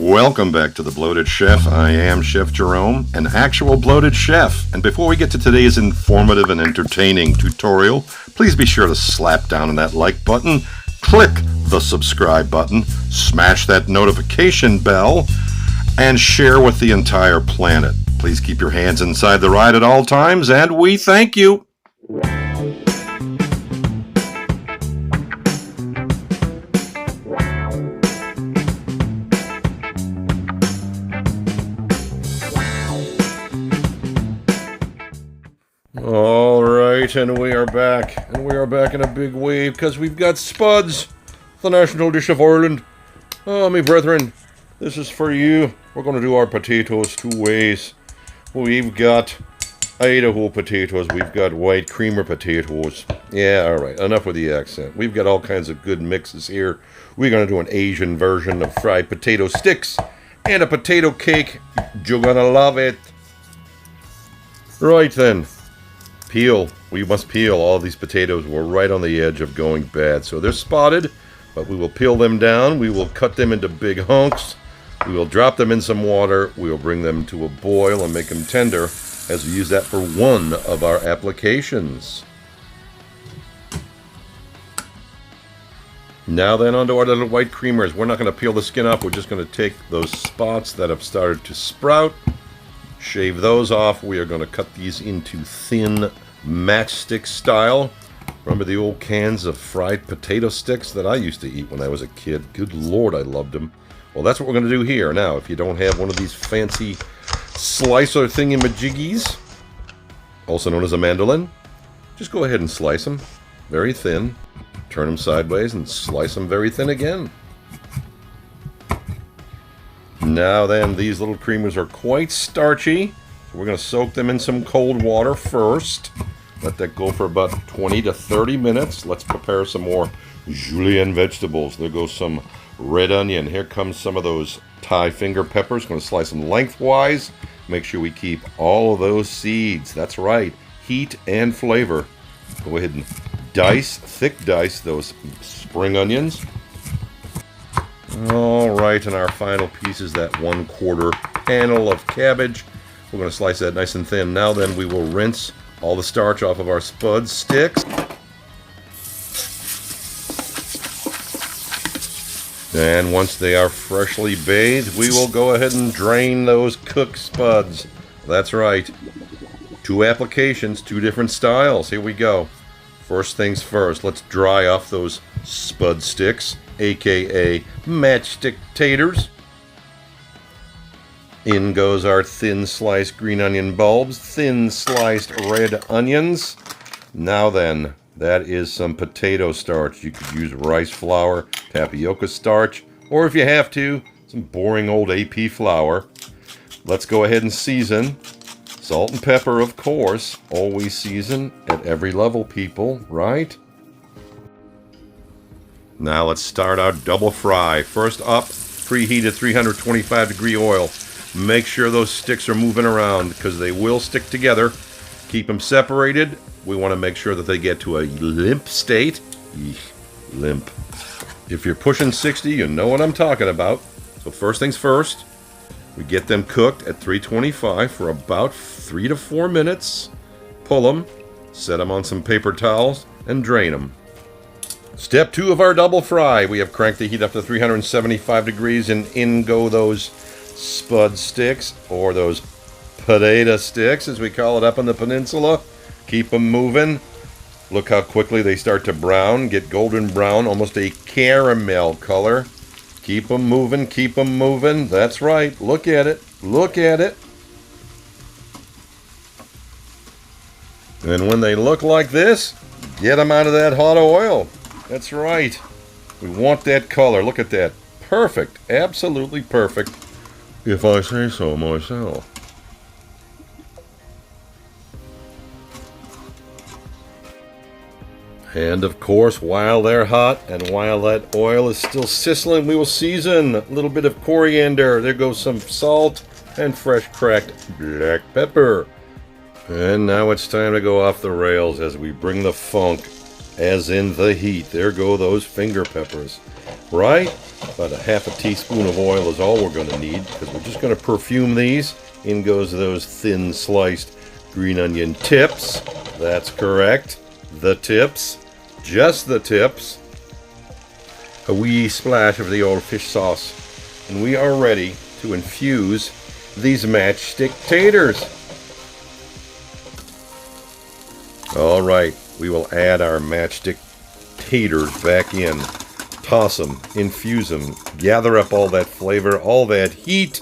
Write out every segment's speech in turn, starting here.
Welcome back to The Bloated Chef. I am Chef Jerome, an actual bloated chef. And before we get to today's informative and entertaining tutorial, please be sure to slap down on that like button, click the subscribe button, smash that notification bell, and share with the entire planet. Please keep your hands inside the ride at all times, and we thank you. All right, and we are back. And we are back in a big way because we've got Spuds, the national dish of Ireland. Oh, me brethren, this is for you. We're going to do our potatoes two ways. We've got Idaho potatoes. We've got white creamer potatoes. Yeah, all right, enough with the accent. We've got all kinds of good mixes here. We're going to do an Asian version of fried potato sticks and a potato cake. You're going to love it. Right then. Peel. We must peel. All these potatoes were right on the edge of going bad. So they're spotted, but we will peel them down. We will cut them into big hunks. We will drop them in some water. We will bring them to a boil and make them tender as we use that for one of our applications. Now then, onto our little white creamers. We're not going to peel the skin off. We're just going to take those spots that have started to sprout, shave those off. We are going to cut these into thin matchstick style. Remember the old cans of fried potato sticks that I used to eat when I was a kid? Good Lord, I loved them. Well, that's what we're going to do here. Now, if you don't have one of these fancy slicer thingy-majiggies, also known as a mandolin, just go ahead and slice them very thin. Turn them sideways and slice them very thin again. Now then, these little creamers are quite starchy, so we're going to soak them in some cold water first. Let that go for about 20 to 30 minutes. Let's prepare some more julienne vegetables. There goes some red onion. Here comes some of those Thai finger peppers. Going to slice them lengthwise. Make sure we keep all of those seeds. That's right, heat and flavor. Go ahead and thick dice those spring onions. Alright, and our final piece is that 1/4 panel of cabbage. We're going to slice that nice and thin. Now then, we will rinse all the starch off of our Spud sticks. And once they are freshly bathed, we will go ahead and drain those cooked Spuds. That's right. 2 applications, 2 different styles. Here we go. First things first, let's dry off those Spud sticks, aka matchstick taters. In goes our thin sliced green onion bulbs, thin sliced red onions. Now then, that is some potato starch. You could use rice flour, tapioca starch, or if you have to, some boring old AP flour. Let's go ahead and season. Salt and pepper, of course. Always season at every level, people, right? Now let's start our double fry. First up, preheated 325-degree oil. Make sure those sticks are moving around because they will stick together. Keep them separated. We want to make sure that they get to a limp state. Eesh, limp. If you're pushing 60, you know what I'm talking about. So first things first, we get them cooked at 325 for about 3 to 4 minutes. Pull them, set them on some paper towels, and drain them. Step 2 of our double fry. We have cranked the heat up to 375 degrees, and in go those Spud sticks, or those potato sticks, as we call it up on the peninsula. Keep them moving. Look how quickly they start to brown, get golden brown, almost a caramel color. Keep them moving, keep them moving. That's right. Look at it. Look at it. And when they look like this, get them out of that hot oil. That's right. We want that color. Look at that. Perfect. Absolutely perfect. If I say so myself. And of course, while they're hot and while that oil is still sizzling, we will season a little bit of coriander. There goes some salt and fresh cracked black pepper. And now it's time to go off the rails as we bring the funk, as in the heat. There go those finger peppers. right? About a half a teaspoon of oil is all we're going to need, because we're just going to perfume these. In goes those thin sliced green onion tips. That's correct. The tips. Just the tips. A wee splash of the old fish sauce. And we are ready to infuse these matchstick taters. All right, we will add our matchstick taters back in. Toss them, infuse them, gather up all that flavor, all that heat.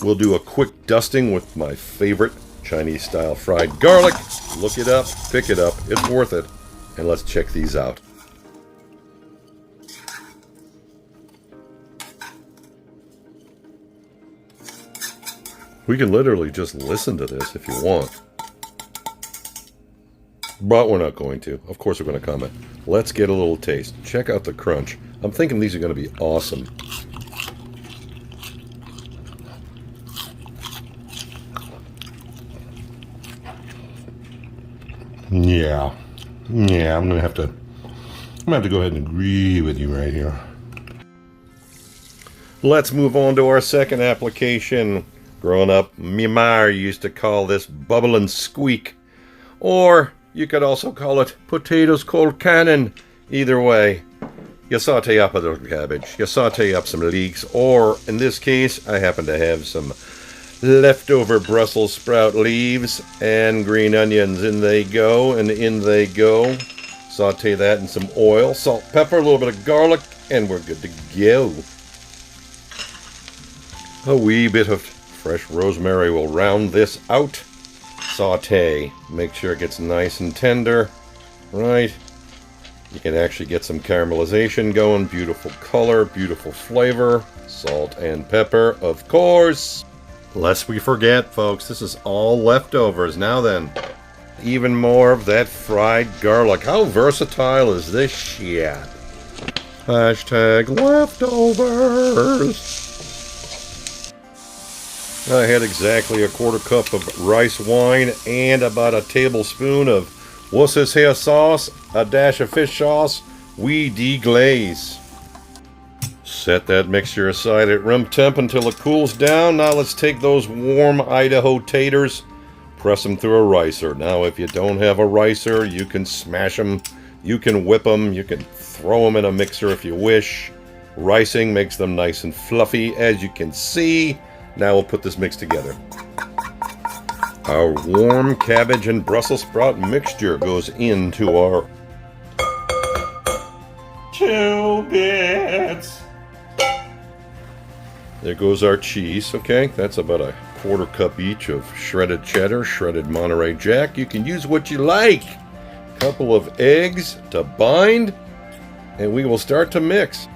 We'll do a quick dusting with my favorite Chinese style fried garlic. Look it up, pick it up, it's worth it. And let's check these out. We can literally just listen to this if you want. But we're not going to. Of course we're going to comment. Let's get a little taste. Check out the crunch. I'm thinking these are going to be awesome. Yeah, I'm gonna have to go ahead and agree with you right here. Let's move on to our second application. Growing up, me ma used to call this bubble and squeak, or you could also call it potatoes cold cannon. Either way, you saute up a little cabbage, you saute up some leeks, or in this case, I happen to have some leftover Brussels sprout leaves and green onions. In they go, and in they go. Saute that in some oil, salt, pepper, a little bit of garlic, and we're good to go. A wee bit of fresh rosemary will round this out. Saute. Make sure it gets nice and tender. Right. You can actually get some caramelization going. Beautiful color, beautiful flavor. Salt and pepper, of course. Lest we forget, folks, this is all leftovers. Now then, even more of that fried garlic. How versatile is this shit? Hashtag leftovers. I had exactly a quarter cup of rice wine and about a tablespoon of what's this here sauce? A dash of fish sauce. We deglaze. Set that mixture aside at room temp until it cools down. Now let's take those warm Idaho taters, press them through a ricer. Now if you don't have a ricer, you can smash them, you can whip them, you can throw them in a mixer if you wish. Ricing makes them nice and fluffy, as you can see. Now we'll put this mix together. Our warm cabbage and Brussels sprout mixture goes into our 2 bits. There goes our cheese. Okay, that's about a quarter cup each of shredded cheddar, shredded Monterey Jack. You can use what you like. A couple of eggs to bind, and we will start to mix.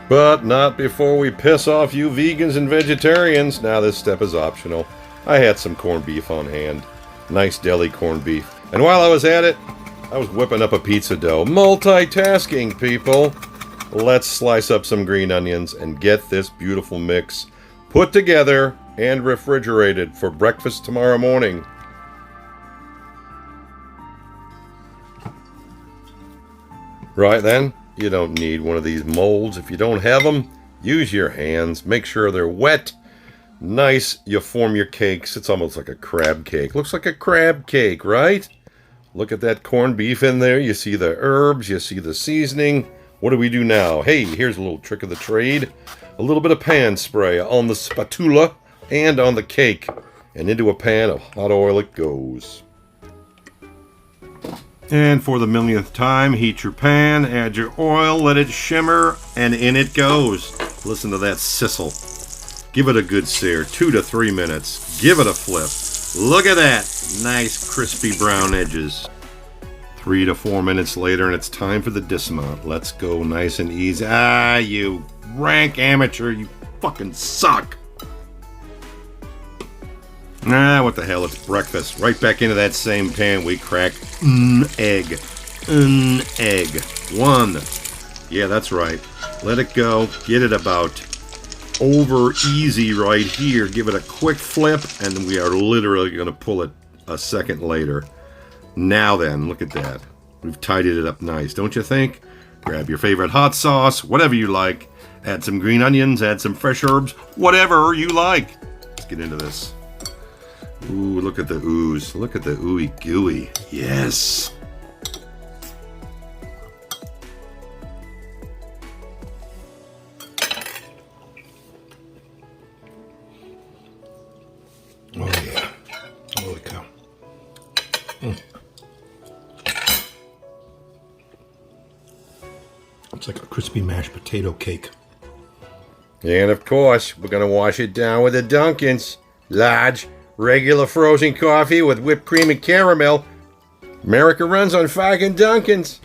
But not before we piss off you vegans and vegetarians. Now this step is optional. I had some corned beef on hand. Nice deli corned beef. And while I was at it, I was whipping up a pizza dough. Multitasking, people. Let's slice up some green onions and get this beautiful mix put together and refrigerated for breakfast tomorrow morning. Right then, you don't need one of these molds. If you don't have them, use your hands. Make sure they're wet. Nice. You form your cakes. It's almost like a crab cake. Looks like a crab cake, right? Look at that corned beef in there. You see the herbs. You see the seasoning. What do we do now? Hey, here's a little trick of the trade. A little bit of pan spray on the spatula and on the cake. And into a pan of hot oil it goes. And for the millionth time, heat your pan, add your oil, let it shimmer, and in it goes. Listen to that sizzle. Give it a good sear, 2 to 3 minutes. Give it a flip. Look at that. Nice crispy brown edges. 3 to 4 minutes later, and it's time for the dismount. Let's go nice and easy. Ah, you rank amateur, you fucking suck. Ah, what the hell, it's breakfast. Right back into that same pan we crack an egg. An egg. 1. Yeah, that's right. Let it go. Get it about over easy right here. Give it a quick flip, and we are literally going to pull it a second later. Now then, look at that. We've tidied it up nice, don't you think? Grab your favorite hot sauce, whatever you like. Add some green onions, add some fresh herbs, whatever you like. Let's get into this. Ooh, look at the ooze. Look at the ooey gooey. Yes. Oh yeah. Holy cow. It's like a crispy mashed potato cake. And of course, we're going to wash it down with a Dunkin's. Large, regular frozen coffee with whipped cream and caramel. America runs on fucking Dunkin's.